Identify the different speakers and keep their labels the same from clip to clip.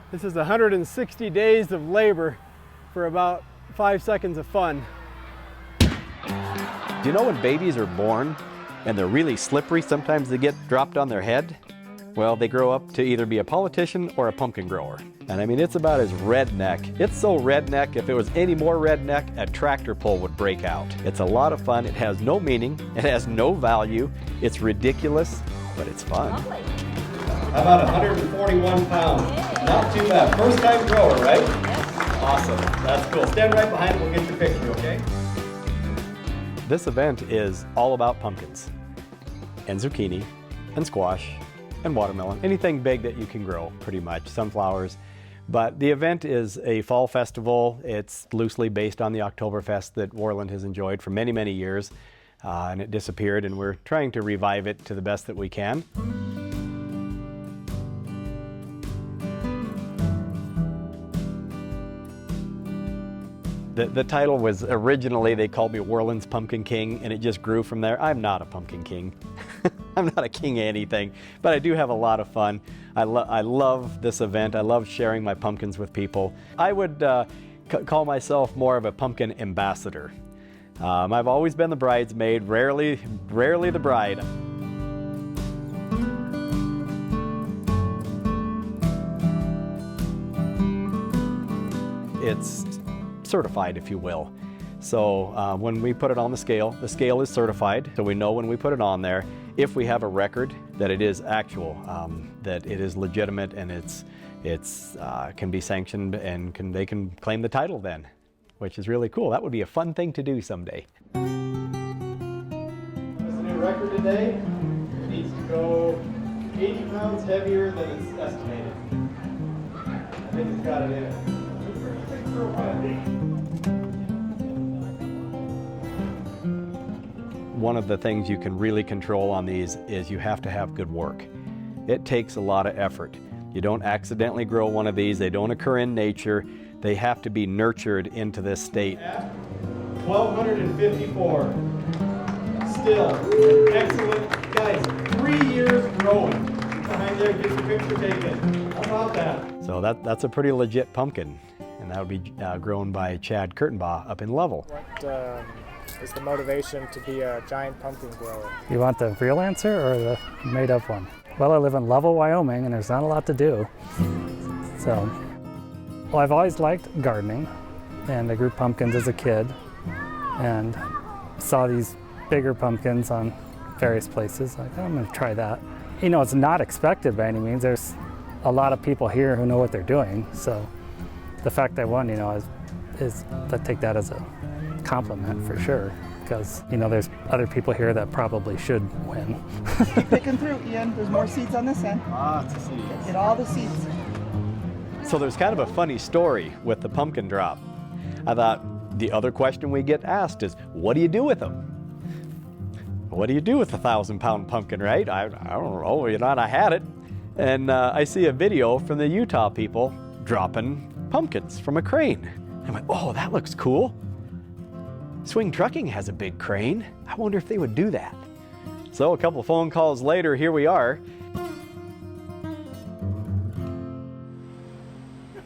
Speaker 1: This is 160 days of labor for about 5 seconds of fun.
Speaker 2: Do you know when babies are born and they're really slippery, sometimes they get dropped on their head? Well, they grow up to either be a politician or a pumpkin grower. And I mean, it's about as redneck. It's so redneck, if it was any more redneck, a tractor pull would break out. It's a lot of fun. It has no meaning. It has no value. It's ridiculous, but it's fun.
Speaker 3: Lovely.
Speaker 2: About 141 pounds. Not too bad. First time grower, right?
Speaker 3: Yes.
Speaker 2: Awesome. That's cool. Stand right behind it. We'll get your picture, okay? This event is all about pumpkins and zucchini and squash and watermelon, anything big that you can grow, pretty much, sunflowers. But the event is a fall festival. It's loosely based on the Oktoberfest that Worland has enjoyed for many, many years, and it disappeared, and we're trying to revive it to the best that we can. The title was originally, they called me Worland's Pumpkin King, and it just grew from there. I'm not a pumpkin king. I'm not a king of anything, but I do have a lot of fun. I love this event. I love sharing my pumpkins with people. I would call myself more of a pumpkin ambassador. I've always been the bridesmaid, rarely the bride. It's certified, if you will. So when we put it on the scale is certified, so we know when we put it on there, if we have a record, that it is actual, that it is legitimate, and it's can be sanctioned, and they can claim the title then, which is really cool. That would be a fun thing to do someday. There's a new record today. It needs to go 80 pounds heavier than it's estimated. I think it's got it in it. One of the things you can really control on these is you have to have good work. It takes a lot of effort. You don't accidentally grow one of these. They don't occur in nature. They have to be nurtured into this state. 1,254. Still, excellent. Guys, 3 years growing. Behind there, get your picture taken. How about that? So that's a pretty legit pumpkin. And that would be grown by Chad Kurtenbaugh up in Lovell.
Speaker 4: What is the motivation to be a giant pumpkin grower?
Speaker 5: You want the real answer or the made-up one? Well, I live in Lovell, Wyoming, and there's not a lot to do. So, well, I've always liked gardening, and I grew pumpkins as a kid, and saw these bigger pumpkins on various places. Like, oh, I'm going to try that. You know, it's not expected by any means. There's a lot of people here who know what they're doing, so the fact I won, you know, is I take that as a compliment for sure, because, you know, there's other people here that probably should win.
Speaker 6: Keep picking through, Ian. There's more seeds on this end.
Speaker 2: Lots of seeds.
Speaker 6: Get all the seeds.
Speaker 2: So there's kind of a funny story with the pumpkin drop. I thought the other question we get asked is, what do you do with them? What do you do with a 1,000-pound pumpkin, right? I don't know, you know, and I had it. And I see a video from the Utah people dropping pumpkins from a crane. I went, oh, that looks cool. Swing Trucking has a big crane. I wonder if they would do that. So a couple phone calls later, here we are.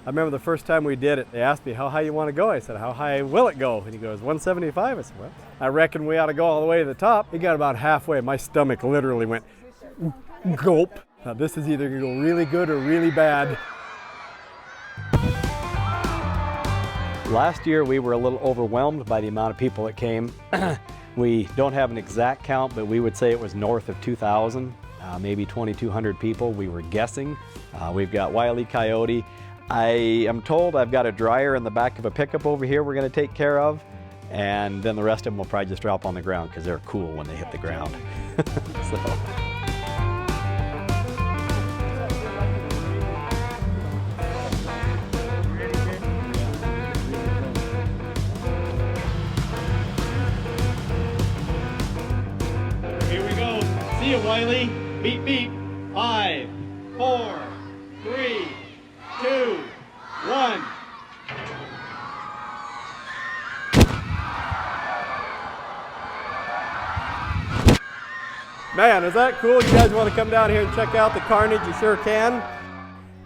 Speaker 1: I remember the first time we did it, they asked me how high you want to go. I said, how high will it go? And he goes, 175. I said, well, I reckon we ought to go all the way to the top. He got about halfway. My stomach literally went gulp. Now this is either going to go really good or really bad.
Speaker 2: Last year we were a little overwhelmed by the amount of people that came. We don't have an exact count, but we would say it was north of 2,000, maybe 2,200 people. We were guessing. We've got Wile E. Coyote. I am told I've got a dryer in the back of a pickup over here we're going to take care of, and then the rest of them will probably just drop on the ground because they're cool when they hit the ground. So.
Speaker 1: See you, Wiley. Beep, beep. 5, 4, 3, 2, 1. Man, is that cool? You guys want to come down here and check out the carnage? You sure can.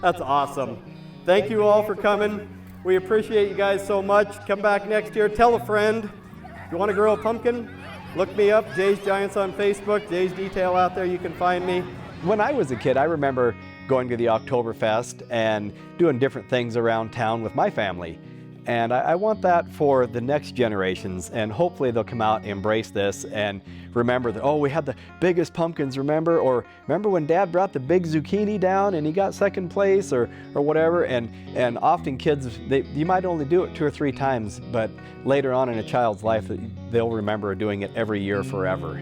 Speaker 1: That's awesome. Thank you all for coming. We appreciate you guys so much. Come back next year. Tell a friend. If you want to grow a pumpkin, look me up, Jay's Giants on Facebook, Jay's Detail out there. You can find me.
Speaker 2: When I was a kid, I remember going to the Oktoberfest and doing different things around town with my family. And I want that for the next generations, and hopefully they'll come out and embrace this and remember that, oh, we had the biggest pumpkins, remember? Or remember when Dad brought the big zucchini down and he got second place, or whatever? And often kids, you might only do it 2 or 3 times, but later on in a child's life, they'll remember doing it every year forever.